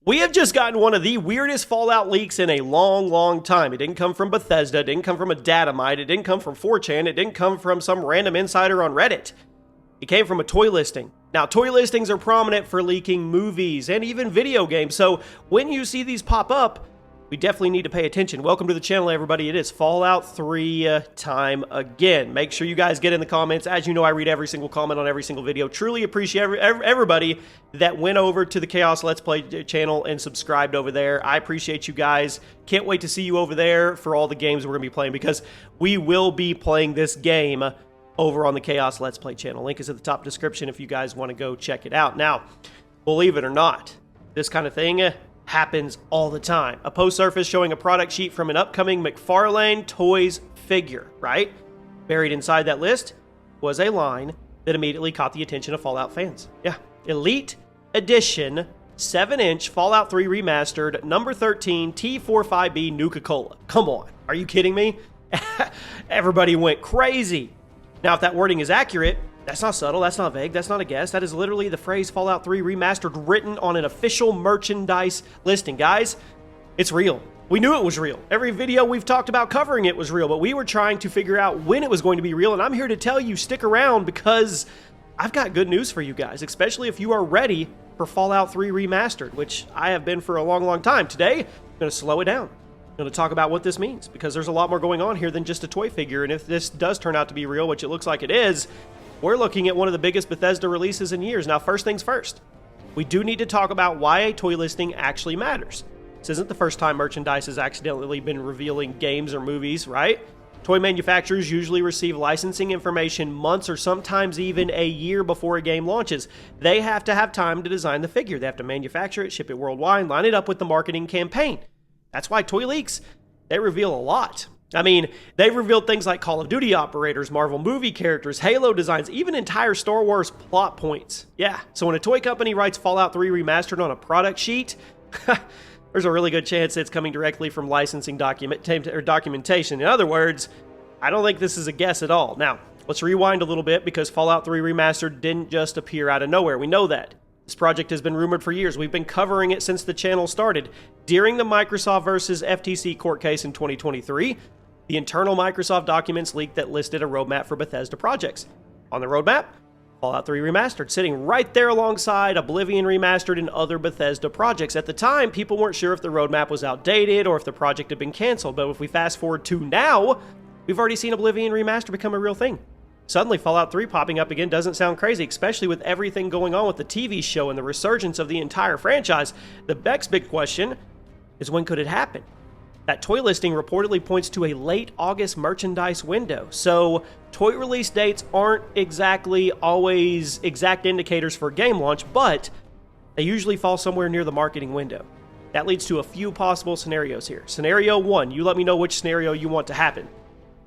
We have just gotten one of the weirdest Fallout leaks in a long time. It didn't come from Bethesda, it didn't come from a data mine, it didn't come from 4chan, it didn't come from some random insider on Reddit. It came from a toy listing. Now, toy listings are prominent for leaking movies and even video games, so when you see these pop up, we definitely need to pay attention. Welcome to the channel, everybody. It is Fallout 3 time again. Make sure you guys get in the comments. As you know, I read every single comment on every single video. Truly appreciate everybody that went over to the Chaos Let's Play channel and subscribed over there. I appreciate you guys. Can't wait to see you over there for all the games we're going to be playing, because we will be playing this game over on the Chaos Let's Play channel. Link is at the top description if you guys want to go check it out. Now, believe it or not, this kind of thing happens all the time. A post surfaced showing a product sheet from an upcoming McFarlane Toys figure, right? Buried inside that list was a line that immediately caught the attention of Fallout fans. Yeah, Elite Edition 7-inch Fallout 3 Remastered number 13 T45B Nuka-Cola. Come on, are you kidding me? Everybody went crazy. Now, if that wording is accurate, that's not subtle, that's not vague, that's not a guess. That is literally the phrase Fallout 3 Remastered written on an official merchandise listing. Guys, it's real. We knew it was real. Every video we've talked about covering it was real, but we were trying to figure out when it was going to be real, and I'm here to tell you, stick around, because I've got good news for you guys, especially if you are ready for Fallout 3 Remastered, which I have been for a long time. Today, I'm going to slow it down. I'm going to talk about what this means, because there's a lot more going on here than just a toy figure, and if this does turn out to be real, which it looks like it is, we're looking at one of the biggest Bethesda releases in years. Now, first things first, we do need to talk about why a toy listing actually matters. This isn't the first time merchandise has accidentally been revealing games or movies, right? Toy manufacturers usually receive licensing information months or sometimes even a year before a game launches. They have to have time to design the figure. They have to manufacture it, ship it worldwide, line it up with the marketing campaign. That's why toy leaks, they reveal a lot. I mean, they've revealed things like Call of Duty operators, Marvel movie characters, Halo designs, even entire Star Wars plot points. Yeah, so when a toy company writes Fallout 3 Remastered on a product sheet, there's a really good chance it's coming directly from licensing documentation. In other words, I don't think this is a guess at all. Now, let's rewind a little bit, because Fallout 3 Remastered didn't just appear out of nowhere. We know that. This project has been rumored for years. We've been covering it since the channel started. During the Microsoft versus FTC court case in 2023, the internal Microsoft documents leaked that listed a roadmap for Bethesda projects. On the roadmap, Fallout 3 Remastered, sitting right there alongside Oblivion Remastered and other Bethesda projects. At the time, people weren't sure if the roadmap was outdated or if the project had been canceled, but if we fast forward to now, we've already seen Oblivion Remastered become a real thing. Suddenly, Fallout 3 popping up again doesn't sound crazy, especially with everything going on with the TV show and the resurgence of the entire franchise. The next big question is, when could it happen? That toy listing reportedly points to a late August merchandise window, so toy release dates aren't exactly always exact indicators for game launch, but they usually fall somewhere near the marketing window. That leads to a few possible scenarios here. Scenario 1, you let me know which scenario you want to happen.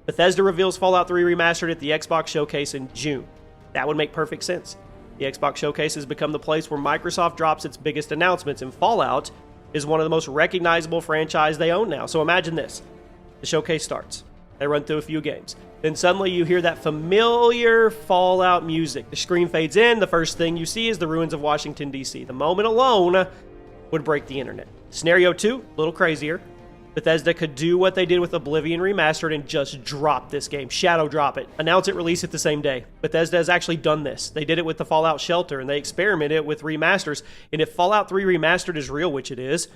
Bethesda reveals Fallout 3 Remastered at the Xbox Showcase in June. That would make perfect sense. The Xbox Showcase has become the place where Microsoft drops its biggest announcements, and Fallout is one of the most recognizable franchises they own now. So imagine this. The showcase starts. They run through a few games. Then suddenly you hear that familiar Fallout music. The screen fades in. The first thing you see is the ruins of Washington, D.C. The moment alone would break the internet. Scenario 2, a little crazier. Bethesda could do what they did with Oblivion Remastered and just drop this game. Shadow drop it. Announce it, release it the same day. Bethesda has actually done this. They did it with the Fallout Shelter, and they experimented with remasters. And if Fallout 3 Remastered is real, which it is,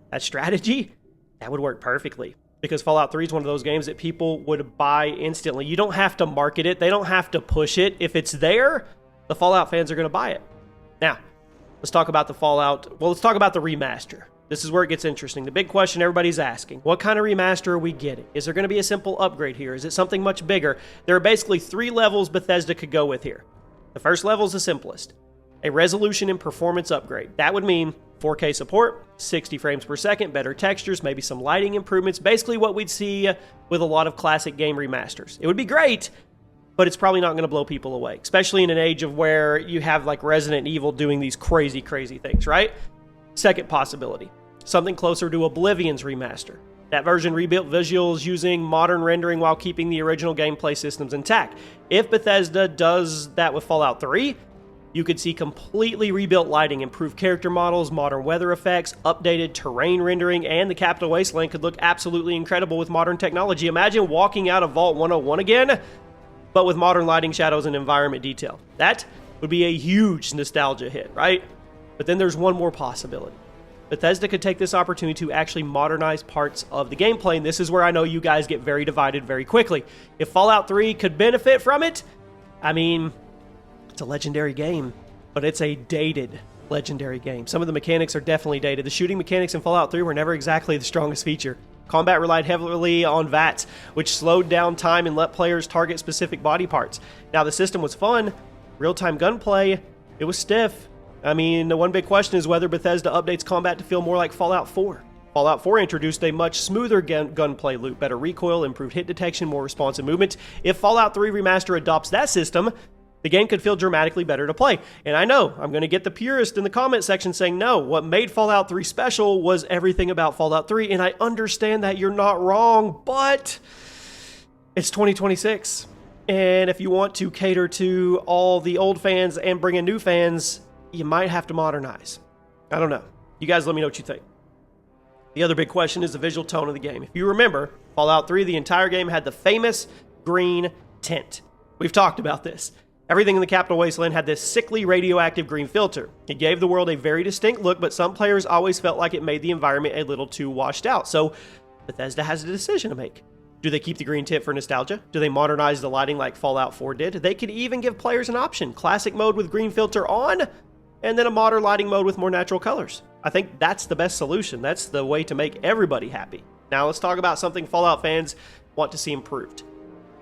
that strategy, that would work perfectly. Because Fallout 3 is one of those games that people would buy instantly. You don't have to market it. They don't have to push it. If it's there, the Fallout fans are going to buy it. Now, let's talk about the Fallout. Well, let's talk about the remaster. This is where it gets interesting. The big question everybody's asking, what kind of remaster are we getting? Is there going to be a simple upgrade here? Is it something much bigger? There are basically 3 levels Bethesda could go with here. The first level is the simplest. A resolution and performance upgrade. That would mean 4K support, 60 frames per second, better textures, maybe some lighting improvements. Basically what we'd see with a lot of classic game remasters. It would be great, but it's probably not going to blow people away, especially in an age of where you have like Resident Evil doing these crazy things, right? Second possibility, something closer to Oblivion's remaster. That version rebuilt visuals using modern rendering while keeping the original gameplay systems intact. If Bethesda does that with Fallout 3, You could see completely rebuilt lighting, improved character models, modern weather effects, updated terrain rendering, and the Capital Wasteland could look absolutely incredible with modern technology. Imagine walking out of Vault 101 again, but with modern lighting, shadows, and environment detail. That would be a huge nostalgia hit, right? But then there's one more possibility. Bethesda could take this opportunity to actually modernize parts of the gameplay, and this is where I know you guys get very divided very quickly. If Fallout 3 could benefit from it, I mean, it's a legendary game, but it's a dated legendary game. Some of the mechanics are definitely dated. The shooting mechanics in Fallout 3 were never exactly the strongest feature. Combat relied heavily on VATS, which slowed down time and let players target specific body parts. Now, the system was fun. Real-time gunplay, it was stiff. I mean, the one big question is whether Bethesda updates combat to feel more like Fallout 4. Fallout 4 introduced a much smoother gunplay loop, better recoil, improved hit detection, more responsive movement. If Fallout 3 Remaster adopts that system, the game could feel dramatically better to play. And I know, I'm going to get the purist in the comment section saying, no, what made Fallout 3 special was everything about Fallout 3, and I understand that you're not wrong, but it's 2026. And if you want to cater to all the old fans and bring in new fans, you might have to modernize. I don't know. You guys let me know what you think. The other big question is the visual tone of the game. If you remember, Fallout 3, the entire game had the famous green tint. We've talked about this. Everything in the Capital Wasteland had this sickly radioactive green filter. It gave the world a very distinct look, but some players always felt like it made the environment a little too washed out. So Bethesda has a decision to make. Do they keep the green tint for nostalgia? Do they modernize the lighting like Fallout 4 did? They could even give players an option. Classic mode with green filter on, and then a modern lighting mode with more natural colors. I think that's the best solution. That's the way to make everybody happy. Now let's talk about something Fallout fans want to see improved.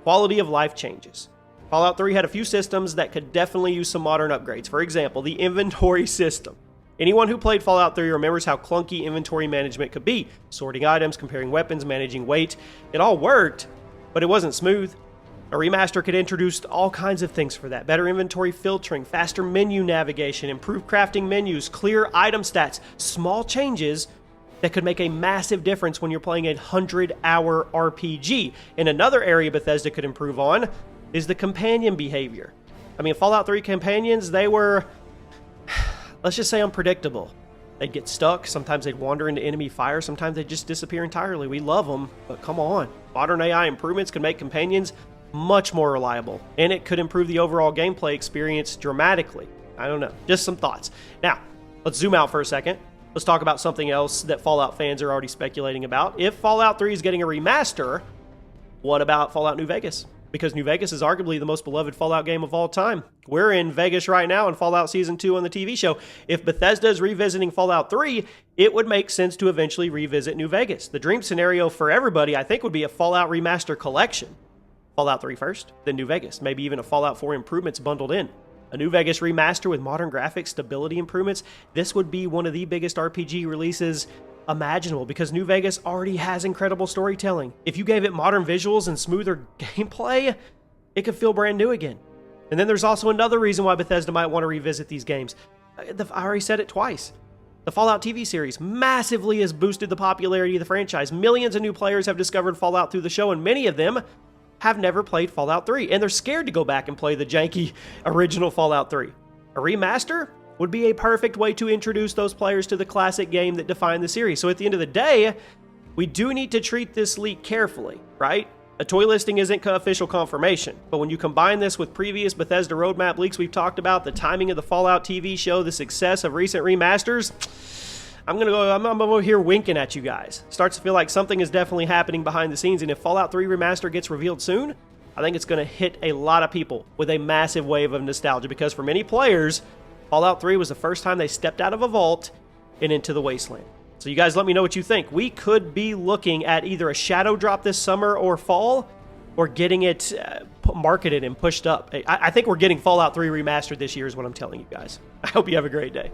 Quality of life changes. Fallout 3 had a few systems that could definitely use some modern upgrades. For example, the inventory system. Anyone who played Fallout 3 remembers how clunky inventory management could be. Sorting items, comparing weapons, managing weight. It all worked, but it wasn't smooth. A remaster could introduce all kinds of things for that. Better inventory filtering, faster menu navigation, improved crafting menus, clear item stats. Small changes that could make a massive difference when you're playing a 100-hour RPG. And another area Bethesda could improve on is the companion behavior. I mean, Fallout 3 companions, they were, let's just say, unpredictable. They'd get stuck, sometimes they'd wander into enemy fire, sometimes they'd just disappear entirely. We love them, but come on. Modern AI improvements could make companions much more reliable, and it could improve the overall gameplay experience dramatically. I don't know, just some thoughts. Now, let's zoom out for a second. Let's talk about something else that Fallout fans are already speculating about. If Fallout 3 is getting a remaster, what about Fallout New Vegas? Because New Vegas is arguably the most beloved Fallout game of all time. We're in Vegas right now in Fallout Season 2 on the TV show. If Bethesda is revisiting Fallout 3, it would make sense to eventually revisit New Vegas. The dream scenario for everybody, I think, would be a Fallout Remaster collection. Fallout 3 first, then New Vegas. Maybe even a Fallout 4 improvements bundled in. A New Vegas remaster with modern graphics, stability improvements. This would be one of the biggest RPG releases imaginable because New Vegas already has incredible storytelling. If you gave it modern visuals and smoother gameplay, it could feel brand new again. And then there's also another reason why Bethesda might want to revisit these games. I already said it twice. The Fallout TV series massively has boosted the popularity of the franchise. Millions of new players have discovered Fallout through the show, and many of them have never played Fallout 3, and they're scared to go back and play the janky original Fallout 3. A remaster would be a perfect way to introduce those players to the classic game that defined the series. So at the end of the day, we do need to treat this leak carefully, right? A toy listing isn't official confirmation, but when you combine this with previous Bethesda roadmap leaks we've talked about, the timing of the Fallout TV show, the success of recent remasters, I'm over here winking at you guys. Starts to feel like something is definitely happening behind the scenes, and if Fallout 3 Remaster gets revealed soon, I think it's going to hit a lot of people with a massive wave of nostalgia, because for many players, Fallout 3 was the first time they stepped out of a vault and into the wasteland. So you guys let me know what you think. We could be looking at either a shadow drop this summer or fall, or getting it marketed and pushed up. I think we're getting Fallout 3 Remastered this year is what I'm telling you guys. I hope you have a great day.